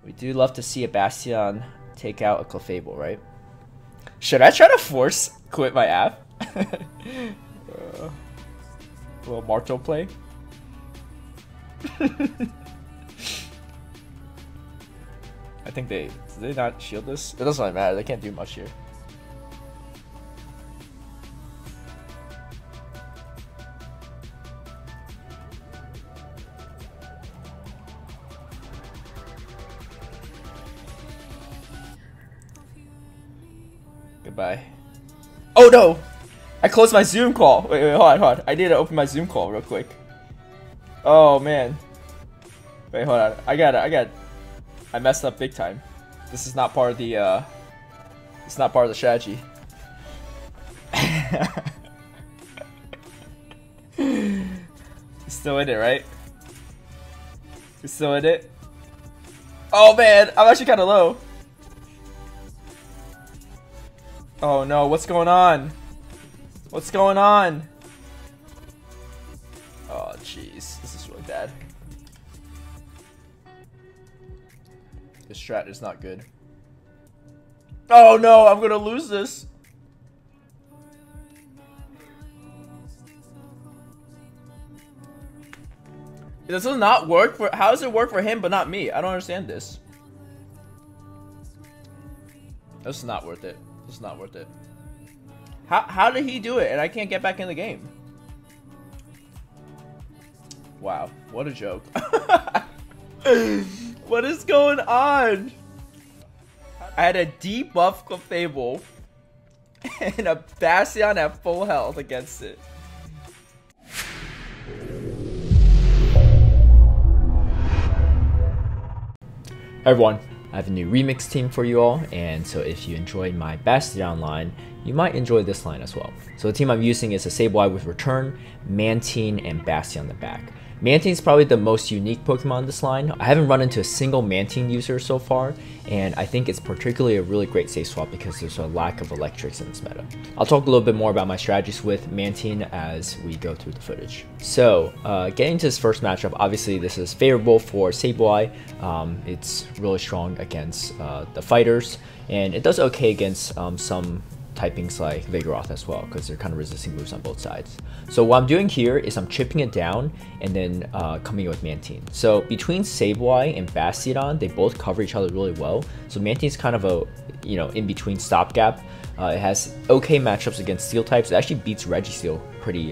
We do love to see a Bastiodon take out a Clefable, right? Should I try to force quit my app? A little Marto play? I think did they not shield this? It doesn't really matter, they can't do much here. Goodbye. Oh no! I closed my Zoom call. Wait, hold on. I need to open my Zoom call real quick. Oh man. Wait, hold on. I messed up big time. This is not part of the it's not part of the strategy. You're still in it, right? You're still in it? Oh man, I'm actually kinda low. Oh no, what's going on? What's going on? Oh jeez, this is really bad. This strat is not good. Oh no, I'm gonna lose this. This does not work for. How does it work for him but not me? I don't understand this. This is not worth it. This is not worth it. How did he do it and I can't get back in the game? Wow, what a joke. What is going on? I had a debuff Clefable and a Bastiodon at full health against it. Hey everyone, I have a new remix team for you all, and so if you enjoyed my Bastiodon line, you might enjoy this line as well. So the team I'm using is a Sableye with Return, Mantine, and Bastiodon on the back. Mantine is probably the most unique Pokemon in this line. I haven't run into a single Mantine user so far, and I think it's particularly a really great safe swap because there's a lack of electrics in this meta. I'll talk a little bit more about my strategies with Mantine as we go through the footage. So, getting to this first matchup, obviously this is favorable for Sableye. It's really strong against the fighters, and it does okay against some typings like Vigoroth as well, because they're kind of resisting moves on both sides. So what I'm doing here is I'm chipping it down and then coming in with Mantine. So between Sableye and Bastiodon, they both cover each other really well. So Mantine's kind of a, you know, in-between stopgap. It has okay matchups against Steel types. It actually beats Registeel pretty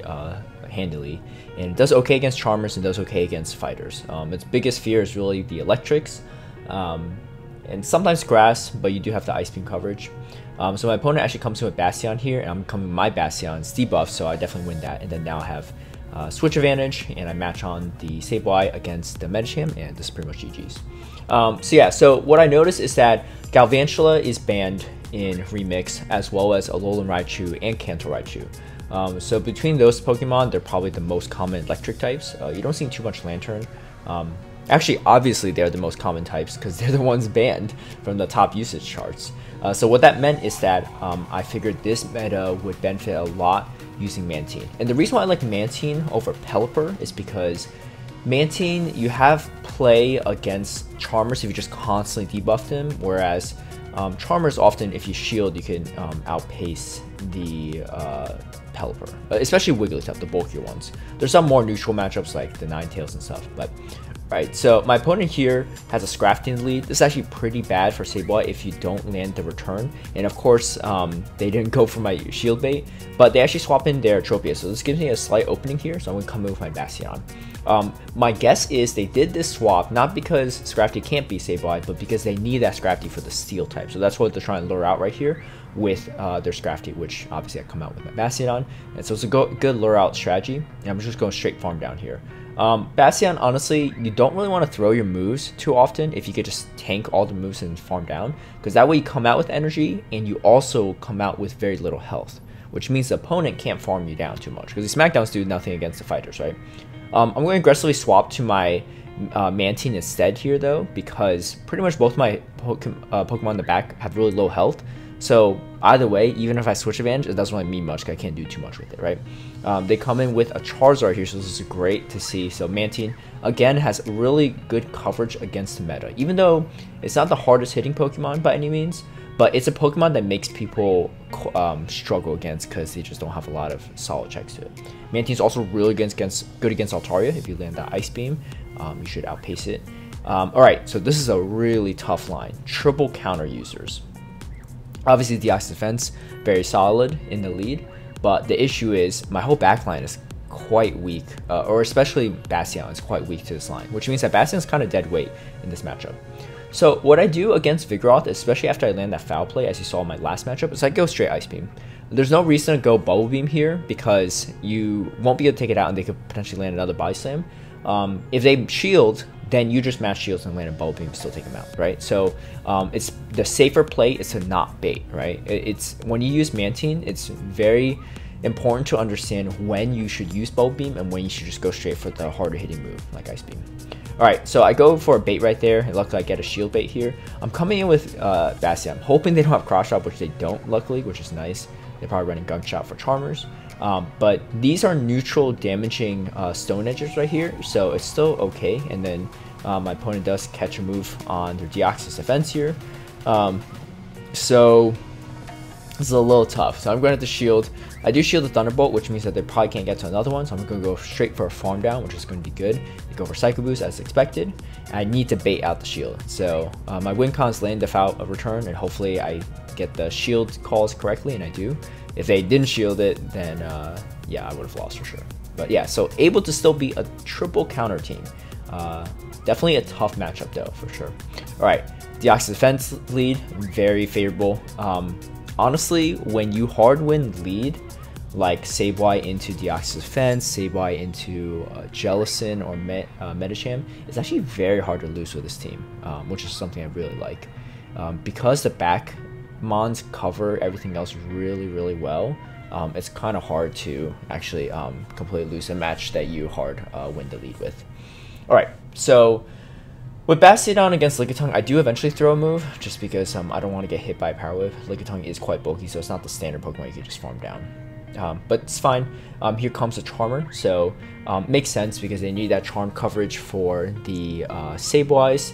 handily. And it does okay against Charmers and does okay against fighters. Its biggest fear is really the electrics. And sometimes grass, but you do have the Ice Beam coverage. So my opponent actually comes in with Bastiodon here, and I'm coming with my Bastiodon's debuff, so I definitely win that. And then now I have switch advantage, and I match on the Sableye against the Medicham, and this is pretty much GG's. So yeah, so what I noticed is that Galvantula is banned in Remix, as well as Alolan Raichu and Kanto Raichu. So between those Pokemon, they're probably the most common electric types. You don't see too much Lantern. Actually, obviously, they're the most common types because they're the ones banned from the top usage charts. So what that meant is that I figured this meta would benefit a lot using Mantine. And the reason why I like Mantine over Pelipper is because Mantine, you have play against Charmers if you just constantly debuff them, whereas Charmers often, if you shield, you can outpace the Pelipper, especially Wigglytuff, the bulkier ones. There's some more neutral matchups like the Ninetales and stuff, but right, so my opponent here has a Scrafty in the lead. This is actually pretty bad for Sableye if you don't land the return. And of course, they didn't go for my shield bait, but they actually swap in their Tropius. So this gives me a slight opening here, so I'm gonna come in with my Bastiodon. My guess is they did this swap not because Scrafty can't be Sableye, but because they need that Scrafty for the Steel type. So that's what they're trying to lure out right here with their Scrafty, which obviously I come out with my Bastiodon. And so it's a good lure out strategy, and I'm just going straight farm down here. Bastiodon, honestly, you don't really want to throw your moves too often if you could just tank all the moves and farm down, because that way you come out with energy and you also come out with very little health, which means the opponent can't farm you down too much, because the Smackdowns do nothing against the fighters, right? I'm going to aggressively swap to my Mantine instead here though, because pretty much both my Pokemon in the back have really low health. So either way, even if I switch advantage, it doesn't really mean much because I can't do too much with it, right? They come in with a Charizard here, so this is great to see. So Mantine, again, has really good coverage against the meta. Even though it's not the hardest hitting Pokemon by any means, but it's a Pokemon that makes people struggle against because they just don't have a lot of solid checks to it. Mantine's also really good against Altaria. If you land that Ice Beam, you should outpace it. Alright, so this is a really tough line. Triple counter users. Obviously, Deoxys Defense, very solid in the lead, but the issue is my whole backline is quite weak, or especially Bastiodon is quite weak to this line, which means that Bastion's kind of dead weight in this matchup. So what I do against Vigoroth, especially after I land that foul play, as you saw in my last matchup, is I go straight Ice Beam. There's no reason to go Bubble Beam here because you won't be able to take it out and they could potentially land another Body Slam. If they shield, then you just match shields and land a Bubble Beam, still take them out, right? So it's the safer play is to not bait, right? It's when you use Mantine, it's very important to understand when you should use Bubble Beam and when you should just go straight for the harder hitting move like Ice Beam. Alright, so I go for a bait right there, and luckily I get a shield bait here. I'm coming in with Bastiodon. I'm hoping they don't have Cross Chop, which they don't, luckily, which is nice. They're probably running Gunshot for Charmers. But these are neutral damaging Stone Edges right here, so it's still okay. And then my opponent does catch a move on their Deoxys Defense here. So this is a little tough. So I'm going to have to shield. I do shield the Thunderbolt, which means that they probably can't get to another one. So I'm going to go straight for a Farm Down, which is going to be good. They go for Psycho Boost as expected. I need to bait out the shield. So my win cons land the foul return, and hopefully I get the shield calls correctly, and I do. If they didn't shield it, then yeah, I would have lost for sure. But yeah, so able to still be a triple counter team. Definitely a tough matchup though, for sure. All right, Deoxys Defense lead, very favorable. Honestly, when you hard win lead, like Sableye into Deoxys Defense, Sableye into Jellicent or Medicham, it's actually very hard to lose with this team, which is something I really like. Because the back Mons cover everything else really well, it's kind of hard to actually completely lose a match that you hard win the lead with. Alright, so with Bastiodon against Lickitung, I do eventually throw a move, just because I don't want to get hit by a Power Whip. Lickitung is quite bulky, so it's not the standard Pokemon you can just farm down. But it's fine. Here comes a Charmer, so makes sense because they need that Charm coverage for the Sableyes.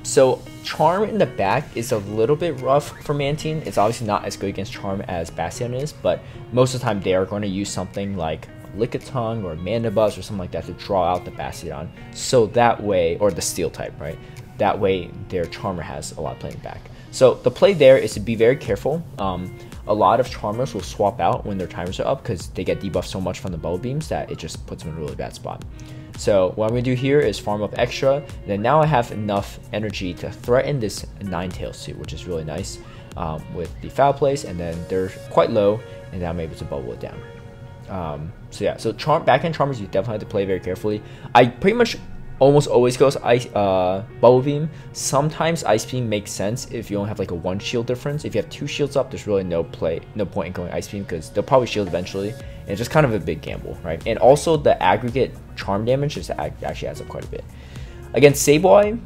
So Charm in the back is a little bit rough for Mantine. It's obviously not as good against Charm as Bastiodon is, but most of the time they are going to use something like Lickitung or Mandibuzz or something like that to draw out the Bastiodon, so that way, or the Steel type, right? That way their Charmer has a lot of play in the back. So the play there is to be very careful. A lot of Charmers will swap out when their timers are up because they get debuffed so much from the Bubble Beams that it just puts them in a really bad spot. So what I'm going to do here is farm up extra, and then now I have enough energy to threaten this Ninetales too, which is really nice with the foul plays, and then they're quite low, and then I'm able to bubble it down. So yeah, so backhand Charmers, you definitely have to play very carefully. I pretty much almost always goes Bubble Beam. Sometimes Ice Beam makes sense if you only have like a 1 shield difference. If you have 2 shields up, there's really no point in going Ice Beam because they'll probably shield eventually. And it's just kind of a big gamble, right? And also the aggregate charm damage actually adds up quite a bit. Against Sableye,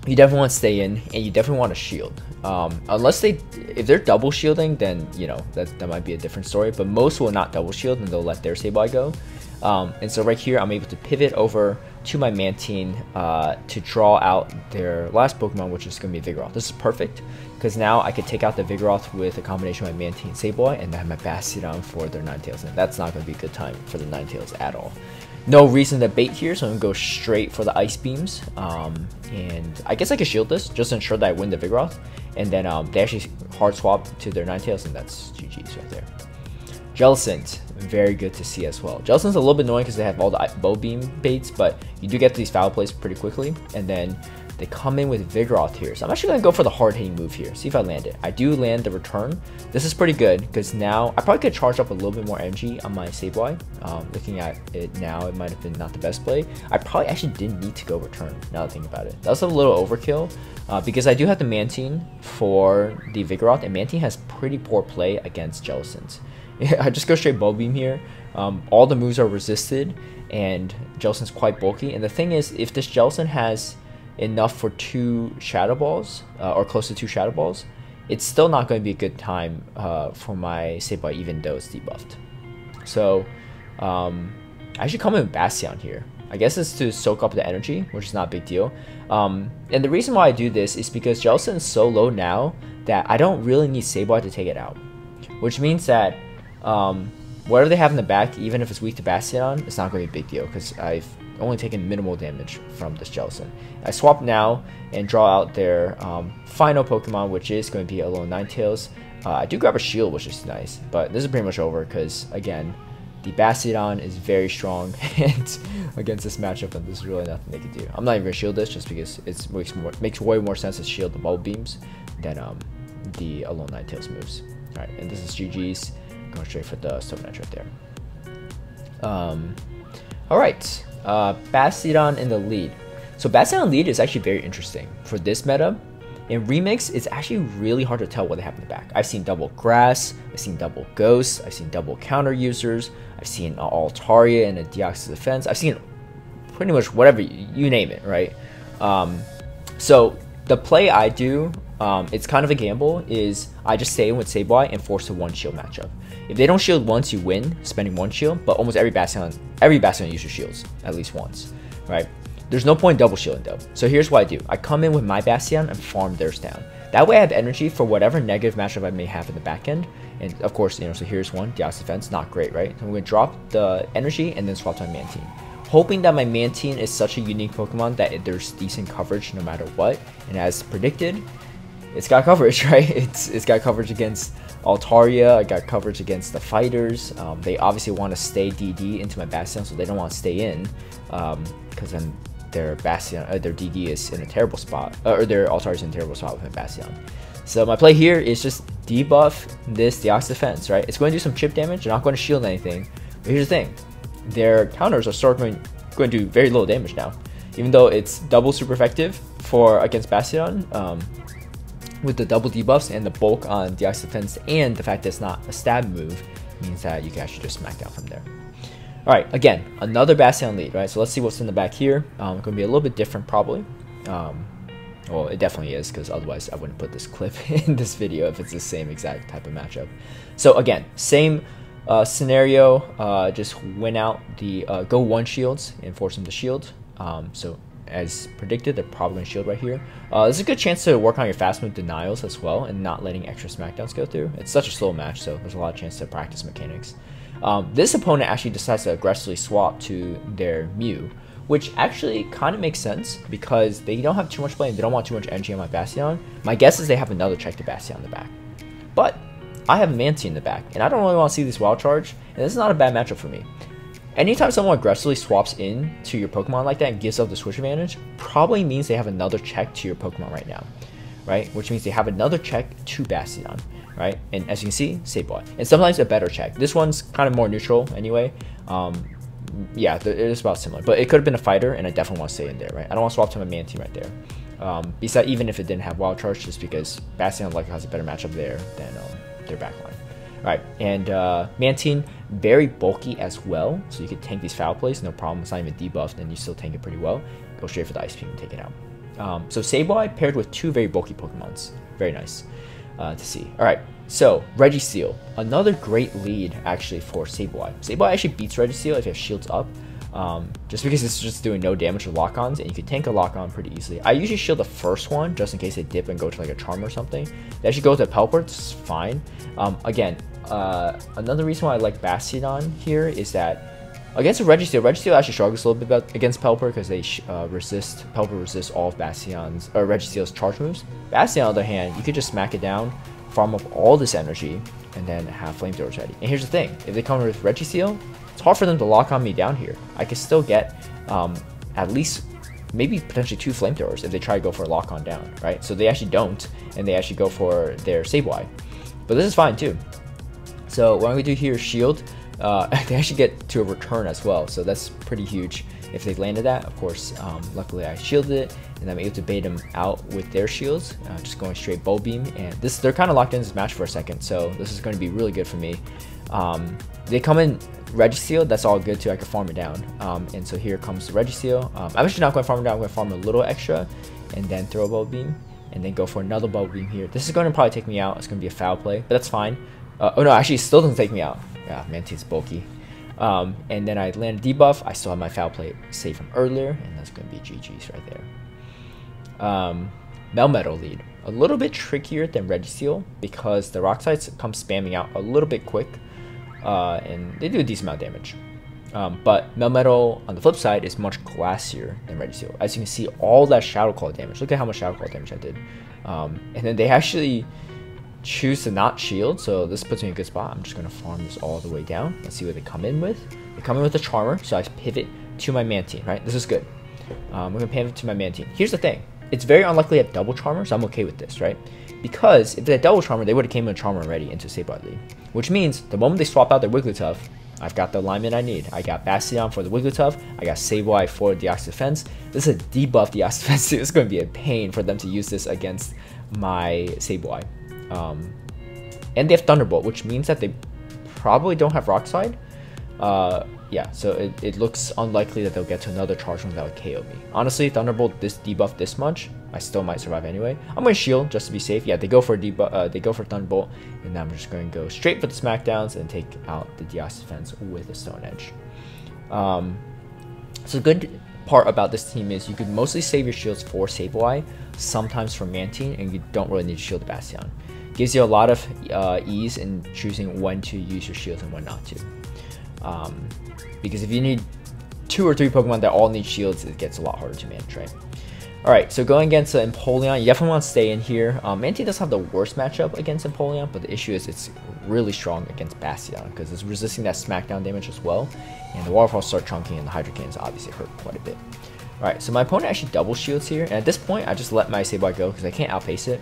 you definitely want to stay in, and you definitely want to shield. If they're double shielding, then you know that might be a different story. But most will not double shield, and they'll let their Sableye go. And so right here, I'm able to pivot over to my Mantine to draw out their last Pokemon, which is going to be Vigoroth. This is perfect because now I could take out the Vigoroth with a combination of my Mantine Sableye and then my Bastiodon for their Ninetales. And that's not going to be a good time for the Ninetales at all. No reason to bait here, so I'm going to go straight for the Ice Beams. And I guess I could shield this just to ensure that I win the Vigoroth. And then they actually hard swap to their Ninetales, and that's GG's right there. Jellicent, very good to see as well. Jellicent's a little bit annoying because they have all the Bow Beam baits, but you do get these foul plays pretty quickly. And then they come in with Vigoroth here. So I'm actually going to go for the hard-hitting move here, see if I land it. I do land the return. This is pretty good because now I probably could charge up a little bit more energy on my Sableye. Looking at it now, it might have been not the best play. I probably actually didn't need to go return, now that I think about it. That was a little overkill because I do have the Mantine for the Vigoroth, and Mantine has pretty poor play against Jellicent. I just go straight Bow Beam here. All the moves are resisted, and Jellicent's quite bulky. And the thing is, if this Jellicent has enough for 2 Shadow Balls, or close to 2 Shadow Balls, it's still not going to be a good time for my Sableye, even though it's debuffed. So I should come in with Bastiodon here. I guess it's to soak up the energy, which is not a big deal. And the reason why I do this is because Jellicent is so low now that I don't really need Sableye to take it out. Which means that whatever they have in the back, even if it's weak to Bastiodon, it's not going to be a big deal because I've only taken minimal damage from this Jellicent. I swap now and draw out their final Pokemon, which is going to be Alolan Ninetales. I do grab a shield, which is nice, but this is pretty much over because, again, the Bastiodon is very strong and against this matchup, and there's really nothing they can do. I'm not even going to shield this just because it makes way more sense to shield the Bubble Beams than the Alolan Ninetales moves. Alright, and this is GG's. Going straight for the Stone Edge right there. Alright, Bastiodon in the lead. So Bastiodon lead is actually very interesting. For this meta, in Remix, it's actually really hard to tell what they have in the back. I've seen double Grass, I've seen double Ghost, I've seen double Counter Users, I've seen Altaria and a Deoxys Defense, I've seen pretty much whatever, you name it, right? So the play I do, it's kind of a gamble, is I just stay in with Sableye and force a one shield matchup. If they don't shield once, you win, spending one shield, but almost every Bastiodon uses shields at least once, right? There's no point double shielding though. So here's what I do. I come in with my Bastiodon and farm theirs down. That way I have energy for whatever negative matchup I may have in the back end. And of course, so here's one, Deoxys Defense, not great, right? So I'm going to drop the energy and then swap to my Mantine. Hoping that my Mantine is such a unique Pokemon that there's decent coverage no matter what. And as predicted, it's got coverage, right? It's got coverage against Altaria, I got coverage against the fighters. They obviously want to stay DD into my Bastiodon, so they don't want to stay in, because then their Bastiodon, their DD is in a terrible spot, or their Altaria is in a terrible spot with my Bastiodon. So my play here is just debuff this Deoxys Defense, right? It's going to do some chip damage, they're not going to shield anything, but here's the thing, their counters are going to do very little damage now, even though it's double super effective against Bastiodon. With the double debuffs and the bulk on Deoxys Defense and the fact that it's not a stab move means that you can actually just smack down from there. Alright, again, another Bastiodon lead, right? So let's see what's in the back here. It's going to be a little bit different probably. Well, it definitely is, because otherwise I wouldn't put this clip in this video if it's the same exact type of matchup. So again, same scenario, just win out the go one shields and force them to shield. So as predicted, they're probably going to shield right here. This is a good chance to work on your fast move denials as well and not letting extra smackdowns go through. It's such a slow match, so there's a lot of chance to practice mechanics. This opponent actually decides to aggressively swap to their Mew, which actually kind of makes sense because they don't have too much blame. They don't want too much energy on my Bastiodon. My guess is they have another check to Bastiodon in the back. But I have Mantine in the back, and I don't really want to see this Wild Charge, and this is not a bad matchup for me. Anytime someone aggressively swaps in to your Pokemon like that and gives up the switch advantage, probably means they have another check to your Pokemon right now, right? Which means they have another check to Bastiodon, right? And as you can see, Sableye. And sometimes a better check. This one's kind of more neutral anyway. Yeah, it is about similar. But it could have been a fighter, and I definitely want to stay in there, right? I don't want to swap to my Mantine right there. Besides, even if it didn't have Wild Charge, just because Bastiodon likely has a better matchup there than their backline. Alright, and Mantine, very bulky as well, so you could tank these foul plays, no problem. It's not even debuffed, and you still tank it pretty well. Go straight for the Ice Beam and take it out. So Sableye paired with two very bulky Pokemons. Very nice to see. Alright, so Registeel, another great lead actually for Sableye. Sableye actually beats Registeel if you have shields up, just because it's just doing no damage to lock-ons, and you can tank a lock-on pretty easily. I usually shield the first one, just in case they dip and go to like a Charm or something. They actually go to a Pelipper, it's fine. Again, another reason why I like Bastiodon here is that against a Registeel actually struggles a little bit against Pelipper because they Pelipper resists all of Registeel's charge moves. Bastiodon, on the other hand, you could just smack it down, farm up all this energy, and then have flamethrowers ready. And here's the thing, if they come with Registeel, it's hard for them to lock on me down here. I could still get at least maybe potentially two flamethrowers if they try to go for a lock on down, right? So they actually don't, and they actually go for their Sableye. But this is fine too. So what I'm going to do here is shield. They actually get to a return as well, so that's pretty huge if they landed that. Of course, luckily I shielded it, and I'm able to bait them out with their shields, just going straight Bow Beam. And they're kind of locked in this match for a second, so this is going to be really good for me. They come in Registeel, that's all good too. I can farm it down. And so here comes the Registeel. I'm actually not going to farm it down. I'm going to farm a little extra and then throw a Bow Beam. and then go for another Bubble Beam here. This is going to probably take me out. It's going to be a foul play, but that's fine. Oh no, actually it still doesn't take me out. Yeah, Mantine's bulky. And then I land a debuff. I still have my foul play saved from earlier, and that's going to be GG's right there. Melmetal lead. A little bit trickier than Registeel because the Rock Sides come spamming out a little bit quick, and they do a decent amount of damage. But Melmetal, on the flip side, is much glassier than Registeel. As you can see, all that Shadow Claw damage. Look at how much Shadow Claw damage I did. And then they actually choose to not shield, so this puts me in a good spot. I'm just going to farm this all the way down. Let's see what they come in with. They come in with a Charmer, so I pivot to my Mantine, right? This is good. I'm going to pivot to my Mantine. Here's the thing. It's very unlikely at double Charmer, so I'm okay with this, right? Because if they had double Charmer, they would have came in a Charmer already into Sableye lead. Which means the moment they swap out their Wigglytuff, I've got the alignment I need. I got Bastiodon for the Wigglytuff. I got Sableye for Deoxys Defense. This is a debuff Deoxys Defense. It's going to be a pain for them to use this against my Sableye. And they have Thunderbolt, which means that they probably don't have Rock Slide. Yeah, so it looks unlikely that they'll get to another charge one that would KO me. Honestly, Thunderbolt this debuff this much, I still might survive anyway. I'm gonna shield just to be safe. Yeah, they go for debuff. They go for Thunderbolt, and then I'm just going to go straight for the Smackdowns and take out the Deoxys Defense with a Stone Edge. So the good part about this team is you could mostly save your shields for Sableye, sometimes for Mantine, and you don't really need to shield the Bastiodon. Gives you a lot of ease in choosing when to use your shields and when not to. Because if you need 2 or 3 Pokemon that all need shields, it gets a lot harder to manage, right? Alright, so going against Empoleon, you definitely want to stay in here. Mantine doesn't have the worst matchup against Empoleon, but the issue is it's really strong against Bastiodon because it's resisting that Smackdown damage as well. And the Waterfalls start chunking, and the Hydro Cannons obviously hurt quite a bit. Alright, so my opponent actually double shields here, and at this point, I just let my Sableye go because I can't outpace it.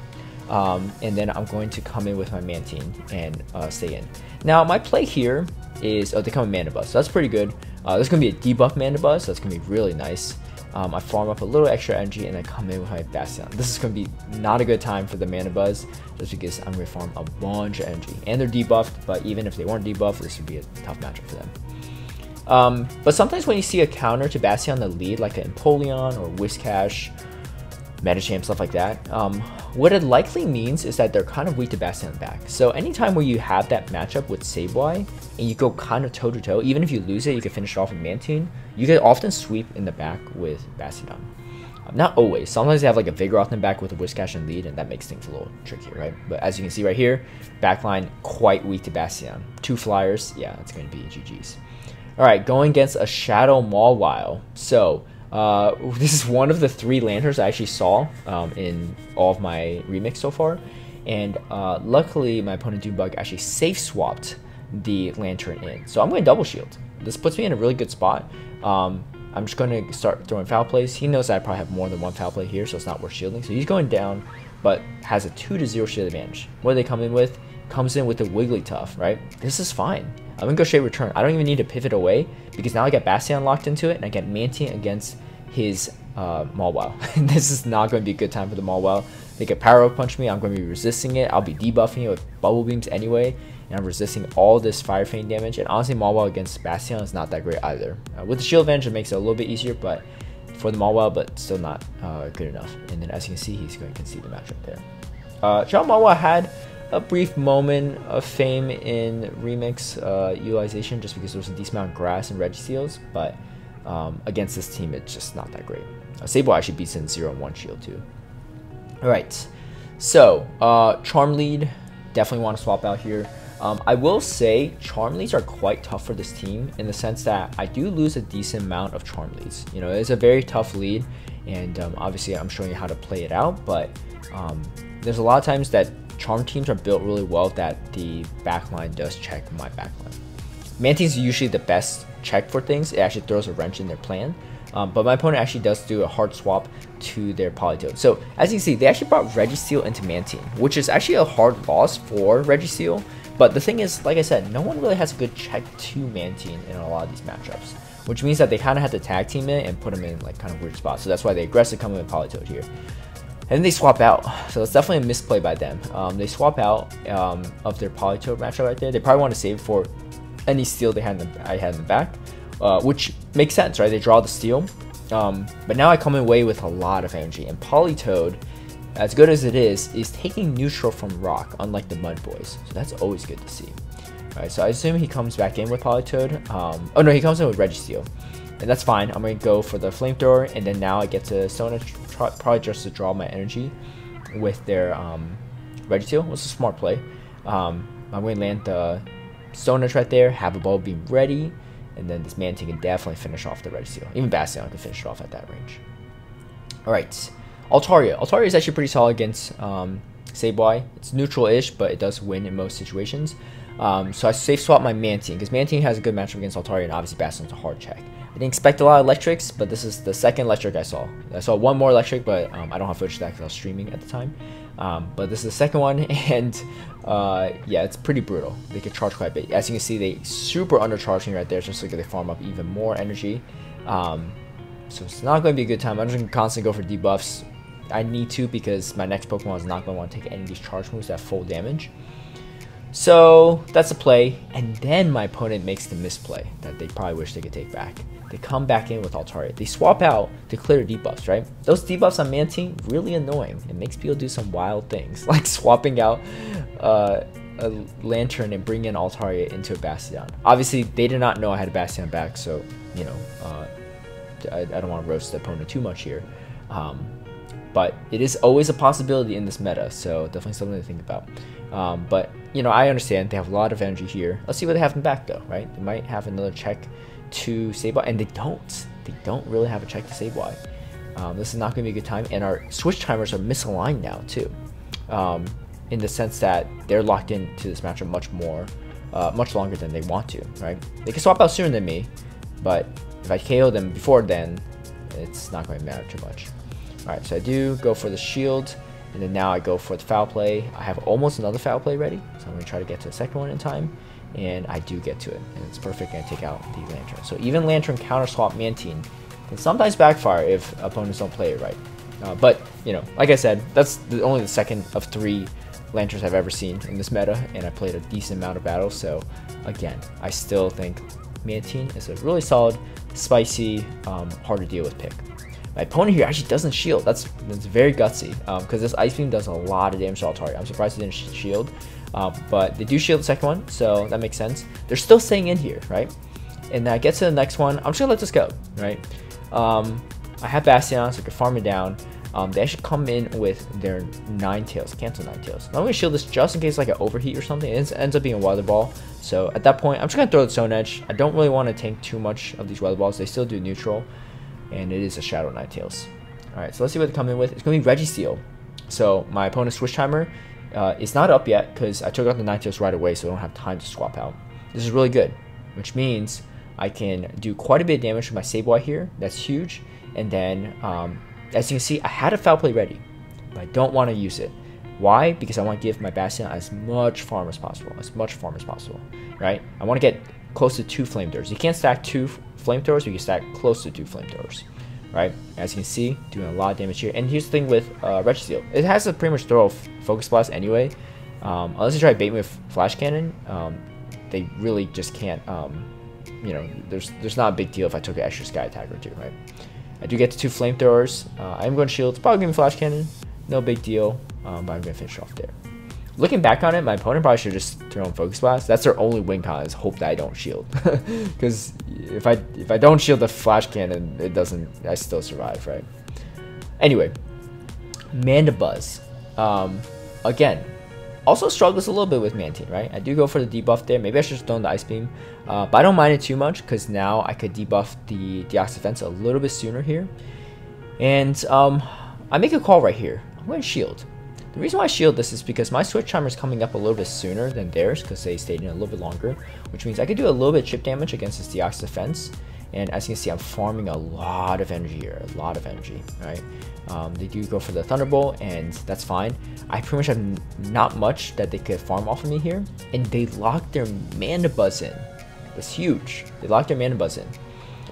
And then I'm going to come in with my Mantine and stay in. Now, my play here is, they come with Mandibuzz, so that's pretty good. There's going to be a debuff Mandibuzz, so that's going to be really nice. I farm up a little extra energy and I come in with my Bastiodon. This is going to be not a good time for the Mandibuzz, just because I'm going to farm a bunch of energy. And they're debuffed, but even if they weren't debuffed, this would be a tough matchup for them. But sometimes when you see a counter to Bastiodon in the lead, like an Empoleon or Whiscash, Medicham, stuff like that, what it likely means is that they're kind of weak to Bastiodon back. So anytime where you have that matchup with Sableye and you go kind of toe-to-toe, even if you lose it, you can finish it off with Mantine, you can often sweep in the back with Bastiodon. Not always. Sometimes they have like a Vigoroth in the back with a Whiscash and lead, and that makes things a little trickier, right? But as you can see right here, backline quite weak to Bastiodon. 2 flyers, yeah, it's going to be GG's. Alright, going against a Shadow Mawile. So, this is one of the 3 lanterns I actually saw in all of my remix so far, and luckily my opponent Doomebug actually safe swapped the lantern in, so I'm going to double shield. This puts me in a really good spot. I'm just going to start throwing foul plays. He knows that I probably have more than 1 foul play here, so it's not worth shielding, so he's going down, but has a 2-0 shield advantage. What do they come in with? Comes in with the Wigglytuff, right? This is fine. I'm going to go straight return. I don't even need to pivot away because now I got Bastiodon locked into it and I get Mantine against his Mawile. This is not going to be a good time for the Mawile. They can Power Up Punch me. I'm going to be resisting it. I'll be debuffing it with Bubble Beams anyway. And I'm resisting all this Fire Fang damage. And honestly, Mawile against Bastiodon is not that great either. With the shield advantage, it makes it a little bit easier, but for the Mawile, but still not good enough. And then as you can see, he's going to concede the matchup there. Shadow Mawile had a brief moment of fame in remix utilization just because there was a decent amount of grass and Registeels, but against this team it's just not that great. Sableye actually beats in 0 and 1 shield too. Alright, so Charm Lead, definitely want to swap out here. I will say Charm Leads are quite tough for this team in the sense that I do lose a decent amount of Charm Leads. You know, it's a very tough lead, and obviously I'm showing you how to play it out, but there's a lot of times that Charm teams are built really well that the backline does check my backline. Mantine's usually the best check for things. It actually throws a wrench in their plan. But my opponent actually does do a hard swap to their Politoed. So as you can see, they actually brought Registeel into Mantine, which is actually a hard loss for Registeel. But the thing is, like I said, no one really has a good check to Mantine in a lot of these matchups, which means that they kind of had to tag team it and put them in like kind of weird spots. So that's why they aggressively come in with Politoed here. And then they swap out, so it's definitely a misplay by them. They swap out of their Politoed matchup right there. They probably want to save for any steal I had in the back, which makes sense, right? They draw the steal, but now I come away with a lot of energy, and Politoed as good as it is taking neutral from rock, unlike the Mud Boys. So that's always good to see. Alright, so I assume he comes back in with Politoed. Oh no, he comes in with Registeel. And that's fine. I'm going to go for the Flamethrower, and then now I get to Stone Edge, probably just to draw my energy with their Registeel. It was a smart play. I'm going to land the Stone Edge right there, have a Bulb Beam ready, and then this Mantine can definitely finish off the Registeel. Even Bastiodon can finish it off at that range. Alright, Altaria. Altaria is actually pretty solid against Sableye. It's neutral-ish, but it does win in most situations. So I safe swap my Mantine, because Mantine has a good matchup against Altaria, and obviously Bastiodon's a hard check. I didn't expect a lot of electrics, but this is the second electric I saw. I saw one more electric, but I don't have footage of that because I was streaming at the time. But this is the second one, and yeah, it's pretty brutal. They can charge quite a bit. As you can see, they super undercharging right there, just so they farm up even more energy. So it's not going to be a good time. I'm just going to constantly go for debuffs. I need to, because my next Pokemon is not going to want to take any of these charge moves that full damage. So that's a play, and then my opponent makes the misplay that they probably wish they could take back. They come back in with Altaria. They swap out to clear debuffs, right? Those debuffs on Mantine, really annoying. It makes people do some wild things, like swapping out a Lantern and bring in Altaria into a Bastiodon. Obviously, they did not know I had a Bastiodon back, so, you know, I don't want to roast the opponent too much here. But it is always a possibility in this meta, so definitely something to think about. But, you know, I understand they have a lot of energy here. Let's see what they have in back, though, right? They might have another check to Sableye, and they don't. They don't really have a check to Sableye. This is not going to be a good time, and our switch timers are misaligned now, too. In the sense that they're locked into this matchup much longer than they want to, right? They can swap out sooner than me, but if I KO them before then, it's not going to matter too much. Alright, so I do go for the shield, and then now I go for the foul play. I have almost another foul play ready, so I'm going to try to get to the second one in time, and I do get to it, and it's perfect. I'm going to take out the Lantern. So even Lantern counter swap Mantine can sometimes backfire if opponents don't play it right. But, you know, like I said, that's only the second of 3 Lanterns I've ever seen in this meta, and I played a decent amount of battles, so again, I still think Mantine is a really solid, spicy, hard to deal with pick. My opponent here actually doesn't shield. That's very gutsy, because this Ice Beam does a lot of damage to Altaria. I'm surprised he didn't shield, but they do shield the second one, so that makes sense. They're still staying in here, right? And then I get to the next one. I'm just gonna let this go, right? I have Bastiodon, so I can farm it down. They actually come in with their Ninetales, cancel Ninetales. I'm gonna shield this just in case like an overheat or something. It ends up being a Weather Ball. So at that point, I'm just gonna throw the Stone Edge. I don't really want to tank too much of these Weather Balls. They still do neutral, and it is a Shadow Ninetales. All right, so let's see what they come in with. It's gonna be Registeel. So my opponent's switch timer is not up yet because I took out the Ninetales right away, so I don't have time to swap out. This is really good, which means I can do quite a bit of damage with my Sableye here. That's huge. And then, as you can see, I had a foul play ready, but I don't want to use it. Why? Because I want to give my Bastiodon as much farm as possible, right? I want to get close to 2 Flamethrowers. You can't stack 2 Flamethrowers, you can stack close to 2 Flamethrowers, right? As you can see, doing a lot of damage here. And here's the thing with Registeel. It has to pretty much throw a Focus Blast anyway. Unless you try to bait me with Flash Cannon, they really just can't, you know, there's not a big deal if I took an extra Sky Attack or 2, right? I do get to 2 Flamethrowers. I'm going to shield. It's probably going to be Flash Cannon. No big deal, but I'm going to finish off there. Looking back on it, my opponent probably should just throw in Focus Blast. That's their only win con, is hope that I don't shield. Because if I don't shield the Flash Cannon, it doesn't, I still survive, right? Anyway, Mandibuzz. Again, also struggles a little bit with Mantine, right? I do go for the debuff there. Maybe I should just throw in the Ice Beam. But I don't mind it too much because now I could debuff the Deoxys Defense a little bit sooner here. And I make a call right here. I'm going to shield. The reason why I shield this is because my switch timer is coming up a little bit sooner than theirs because they stayed in a little bit longer, which means I could do a little bit of chip damage against this Deoxys Defense. And as you can see, I'm farming a lot of energy here, right? They do go for the Thunderbolt, and that's fine. I pretty much have not much that they could farm off of me here, and they locked their Mandibuzz in. That's huge. They locked their Mandibuzz in.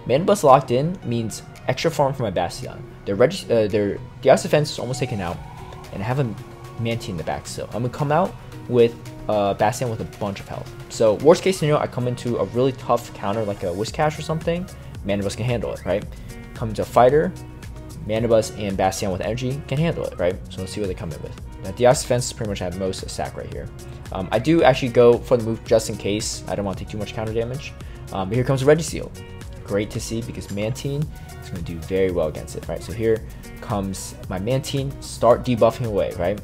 Mandibuzz locked in means extra farm for my Bastiodon. Their Deoxys Defense is almost taken out, and I have a Mantine in the back still. I'm gonna come out with Bastiodon with a bunch of health. So worst case scenario, I come into a really tough counter like a Whiscash or something. Mandibuzz can handle it, right? Come to a fighter, Mandibuzz and Bastiodon with energy can handle it, right? So let's see what they come in with. Now, Deoxys Defense pretty much have most of the stack right here. I do actually go for the move just in case. I don't want to take too much counter damage. But here comes Registeel. Great to see because Mantine is going to do very well against it, right? So here comes my Mantine. Start debuffing away, right?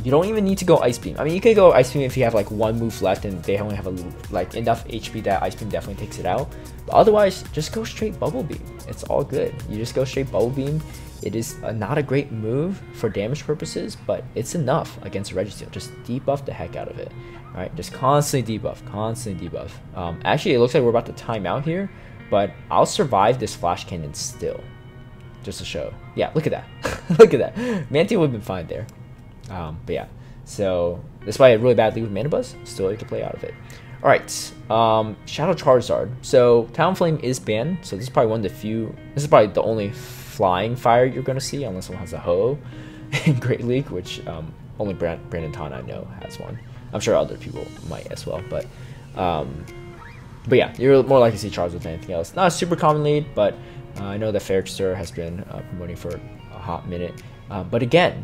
You don't even need to go Ice Beam. I mean, you could go Ice Beam if you have like one move left and they only have like enough HP that Ice Beam definitely takes it out. But otherwise, just go straight Bubble Beam. It's all good. You just go straight Bubble Beam. It is not a great move for damage purposes, but it's enough against Registeel. Just debuff the heck out of it. All right, just constantly debuff, constantly debuff. Actually, it looks like we're about to time out here, but I'll survive this Flash Cannon still. Just to show. Yeah, look at that. Look at that. Mantine would have been fine there. But yeah, so despite a really bad lead with Mandibuzz, still able to play out of it. All right, Shadow Charizard. So Talonflame is banned, so this is probably one of the few. This is probably the only flying fire you're gonna see, unless someone has a Ho in Great League, which only Brandon Ton I know has one. I'm sure other people might as well, but yeah, you're more likely to see Charizard than anything else. Not a super common lead, but I know that Fairchester has been promoting for a hot minute. But again,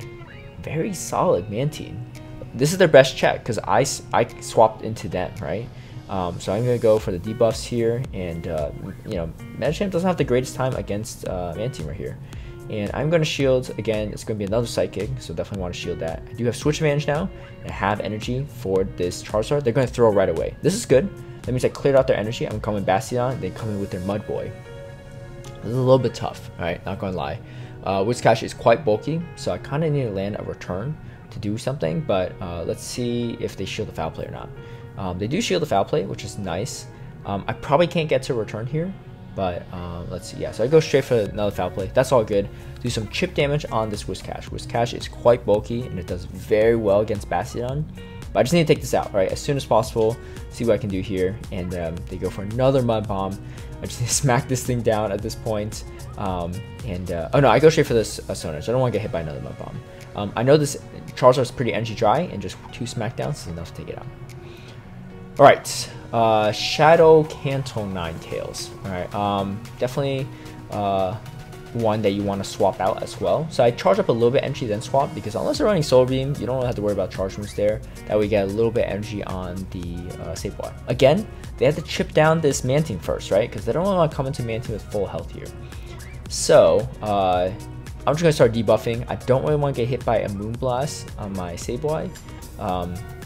very solid Mantine. This is their best check because I swapped into them, right? So I'm going to go for the debuffs here, and you know, Medicham doesn't have the greatest time against Mantine right here. And I'm going to shield, again, it's going to be another Psychic, so definitely want to shield that. I do have Switch Advantage now, and have energy for this Charizard. They're going to throw right away. This is good. That means I cleared out their energy. I'm coming Bastiodon, they come in with their Mud Boy. This is a little bit tough, alright, not going to lie. Whiscash is quite bulky, so I kind of need to land a return to do something, but let's see if they shield the Foul Play or not. They do shield the Foul Play, which is nice. I probably can't get to a return here, but let's see. Yeah, so I go straight for another Foul Play. That's all good. Do some chip damage on this Whiscash. Whiscash is quite bulky, and it does very well against Bastiodon. But I just need to take this out, right, as soon as possible, see what I can do here. And they go for another Mud Bomb. I just need to smack this thing down at this point. Oh no, I go straight for this Sonage. I don't want to get hit by another Mud Bomb. I know this Charizard is pretty energy dry, and just 2 Smackdowns is enough to take it out. Alright, Shadow Canto Ninetales. Alright, definitely one that you want to swap out as well. So I charge up a little bit energy, then swap, because unless they're running Solar Beam, you don't really have to worry about charge moves there. That way you get a little bit of energy on the Sableye. Again, they have to chip down this Mantine first, right? Because they don't really want to come into Mantine with full health here. So, I'm just going to start debuffing. I don't really want to get hit by a Moonblast on my Sableye,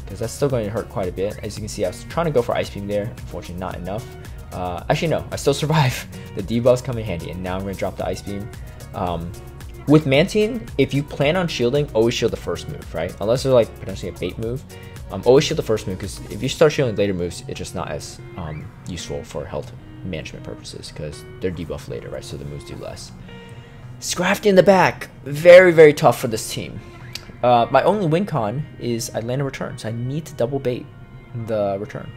because that's still going to hurt quite a bit. As you can see, I was trying to go for Ice Beam there. Unfortunately, not enough. Actually, no, I still survive. The debuffs come in handy, and now I'm going to drop the Ice Beam. With Mantine, if you plan on shielding, always shield the first move, right? Unless they're like potentially a bait move. Always shield the first move, because if you start shielding later moves, it's just not as useful for health management purposes, because they're debuffed later, right? So the moves do less. Scrafty in the back, very, very tough for this team. My only win con is I land a return, so I need to double bait the return.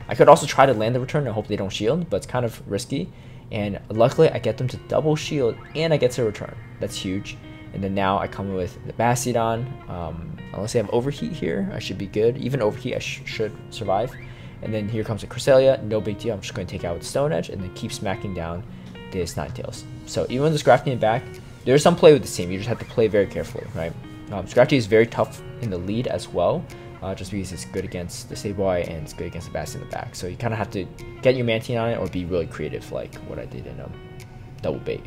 I could also try to land the return and hope they don't shield, but it's kind of risky. And luckily, I get them to double shield, and I get to return. That's huge. And then now I come with the Bastiodon. Unless they have Overheat here, I should be good. Even Overheat, I should survive. And then here comes a Cresselia, no big deal. I'm just going to take out with Stone Edge and then keep smacking down this Ninetales. So even with the Scrafty in back, there's some play with this team. You just have to play very carefully, right? Scrafty is very tough in the lead as well, just because it's good against the Sableye and it's good against the Bastion in the back. So you kind of have to get your Mantine on it or be really creative like what I did in Double Bait.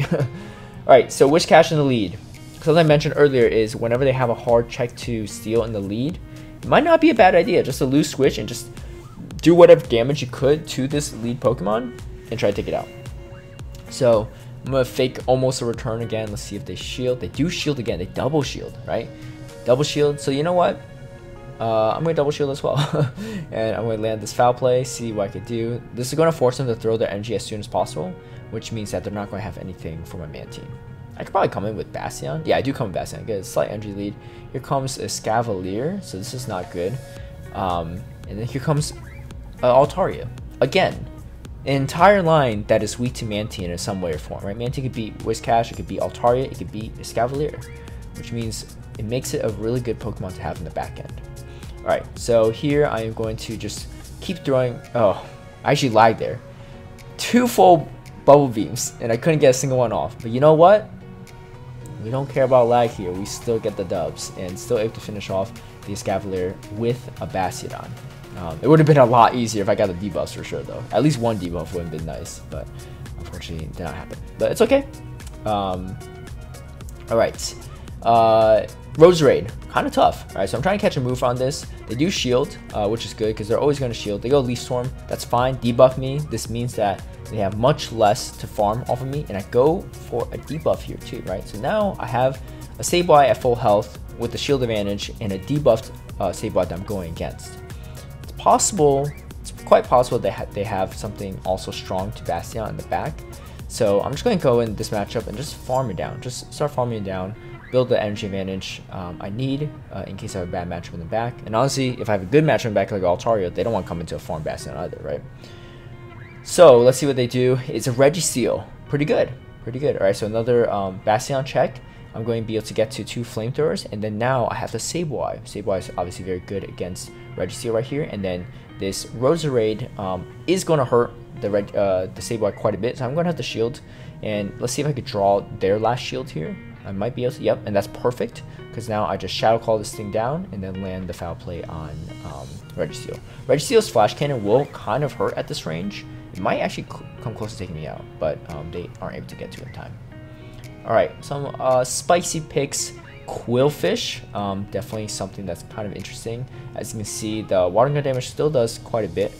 Alright, so Whiscash in the lead. So as I mentioned earlier is whenever they have a hard check to steal in the lead, it might not be a bad idea just to lose Switch and just do whatever damage you could to this lead Pokemon and try to take it out. So I'm going to fake almost a return again. Let's see if they shield. They do shield again. They double shield, right? Double shield. So you know what? I'm going to double shield as well. And I'm going to land this Foul Play, see what I could do. This is going to force them to throw their energy as soon as possible, which means that they're not going to have anything for my Mantine. I could probably come in with Bastiodon. Yeah, I do come with Bastiodon. Get a slight energy lead. Here comes a Scavalier, so this is not good. And then here comes Altaria. Again, an entire line that is weak to Mantine in some way or form, right? Mantine could beat Whiscash, it could beat Altaria, it could beat Scavalier, which means it makes it a really good Pokemon to have in the back end. Alright, so here I am going to just keep throwing. Oh, I actually lagged there. 2 full Bubble Beams, and I couldn't get a single one off. But you know what? We don't care about lag here. We still get the dubs and still able to finish off the Escavalier with a Bastiodon. It would have been a lot easier if I got the debuffs for sure though. At least one debuff would have been nice, but unfortunately it did not happen. But it's okay. Alright. Roserade, kind of tough. Alright, so I'm trying to catch a move on this. They do shield, which is good because they're always going to shield. They go Leaf Storm, that's fine. Debuff me. This means that they have much less to farm off of me, and I go for a debuff here too, right? So now I have a Sableye at full health with the shield advantage and a debuffed Sableye that I'm going against. It's possible, it's quite possible they have something also strong to Bastiodon in the back. So I'm just going to go in this matchup and just farm it down. Just start farming it down, build the energy advantage I need in case I have a bad matchup in the back. And honestly, if I have a good matchup in the back like Altaria, they don't want to come into a farm Bastiodon either, right? So let's see what they do. It's a Registeel. Pretty good. Pretty good. Alright, so another Bastiodon check. I'm going to be able to get to 2 flamethrowers, and then now I have the Sableye. Sableye is obviously very good against Registeel right here, and then this Roserade is going to hurt the Sableye quite a bit, so I'm going to have to shield, and let's see if I could draw their last shield here. I might be able to, yep, and that's perfect, because now I just Shadow Call this thing down, and then land the Foul Play on Registeel. Registeel's Flash Cannon will kind of hurt at this range. It might actually come close to taking me out, but they aren't able to get to it in time. Alright, some spicy picks. Qwilfish, definitely something that's kind of interesting. As you can see, the water gun damage still does quite a bit.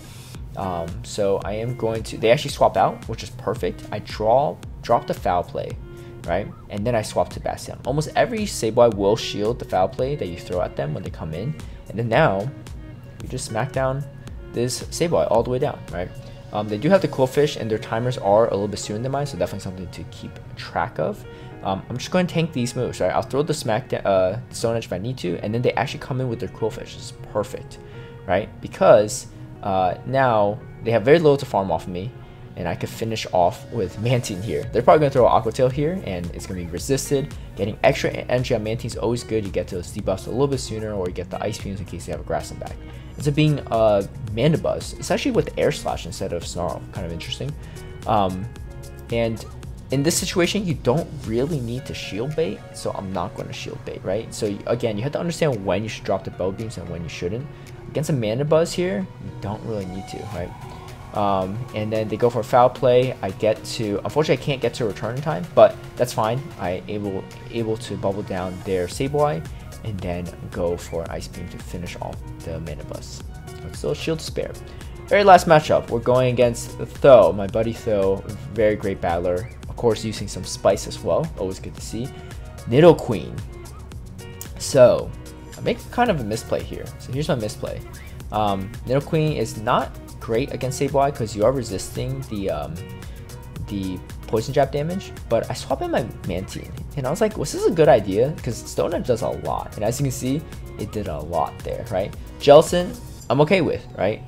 So I am going to, they actually swap out, which is perfect. I drop the Foul Play, right? And then I swap to Bastiodon. Almost every Sableye will shield the Foul Play that you throw at them when they come in. And then now, you just smack down this Sableye all the way down, right? They do have the Qwilfish, and their timers are a little bit sooner than mine, so definitely something to keep track of. I'm just going to tank these moves, right? I'll throw the Stone Edge if I need to, and then they actually come in with their Qwilfish. This is perfect, right? Because now they have very little to farm off of me, and I could finish off with Mantine here. They're probably going to throw an Aqua Tail here, and it's going to be resisted. Getting extra energy on Mantine is always good. You get those debuffs a little bit sooner, or you get the Ice Beams in case you have a Grass back. Ends up being Mandibuzz. It's actually with Air Slash instead of Snarl. Kind of interesting. And in this situation, you don't really need to shield bait, so I'm not going to shield bait, right? So again, you have to understand when you should drop the Bubble Beams and when you shouldn't. Against a Mandibuzz here, you don't really need to, right? And then they go for Foul Play. I get to, unfortunately I can't get to return in time, but that's fine. I able to bubble down their Sableye and then go for an Ice Beam to finish off the Mandibuzz. But still shield spare. Very last matchup, we're going against Tho, my buddy Tho, very great battler. Of course, using some spice as well, always good to see. Nidoqueen. So, I make kind of a misplay here. So here's my misplay. Nidoqueen is not great against Sableye because you are resisting the Poison Jab damage, but I swap in my Mantine, and I was like, was this a good idea? Because Stone Edge does a lot, and as you can see, it did a lot there, right? Jellicent, I'm okay with, right?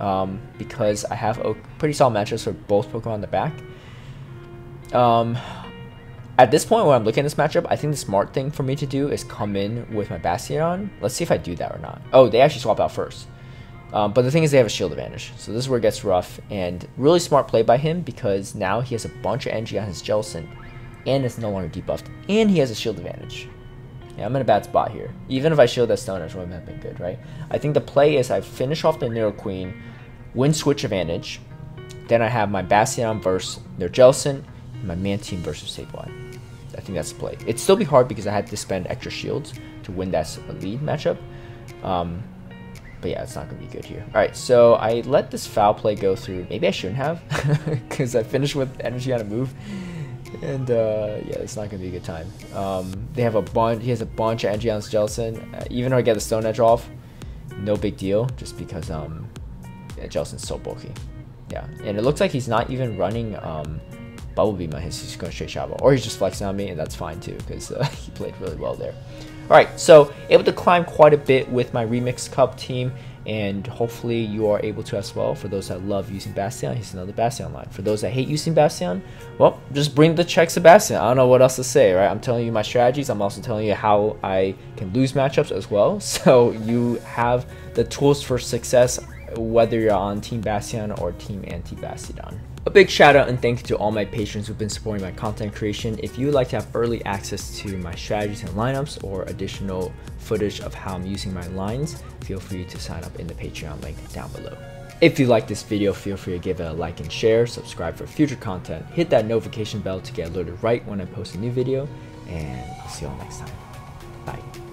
Because I have a pretty solid matchups for both Pokemon in the back. At this point when I'm looking at this matchup, I think the smart thing for me to do is come in with my Bastiodon. Let's see if I do that or not. Oh, they actually swap out first. But the thing is they have a shield advantage, so this is where it gets rough, and really smart play by him because now he has a bunch of energy on his Jellicent, and it's no longer debuffed, and he has a shield advantage. Yeah, I'm in a bad spot here. Even if I shield that Stone Edge, wouldn't have been good, right? I think the play is I finish off the Nidoqueen, win switch advantage, then I have my Bastiodon versus their Jellicent, and my Mantine versus Sableye. I think that's the play. It'd still be hard because I had to spend extra shields to win that lead matchup. But yeah, it's not going to be good here. Alright, so I let this Foul Play go through. Maybe I shouldn't have, because I finished with energy on a move. And yeah, it's not going to be a good time. They have a bunch. He has a bunch of energy on his Jellicent. Even if I get the Stone Edge off, no big deal, just because yeah, Jellicent's so bulky. Yeah, and it looks like he's not even running Bubble Beam on his. He's going straight Shadow Ball, or he's just flexing on me, and that's fine too, because he played really well there. Alright, so able to climb quite a bit with my Remix Cup team, and hopefully you are able to as well. For those that love using Bastiodon, here's another Bastiodon line. For those that hate using Bastiodon, well, just bring the checks to Bastiodon. I don't know what else to say, right? I'm telling you my strategies. I'm also telling you how I can lose matchups as well. So you have the tools for success, whether you're on Team Bastiodon or Team Anti-Bastiodon. A big shout out and thank you to all my patrons who've been supporting my content creation. If you would like to have early access to my strategies and lineups or additional footage of how I'm using my lines, feel free to sign up in the Patreon link down below. If you like this video, feel free to give it a like and share, subscribe for future content, hit that notification bell to get alerted right when I post a new video, and I'll see you all next time. Bye.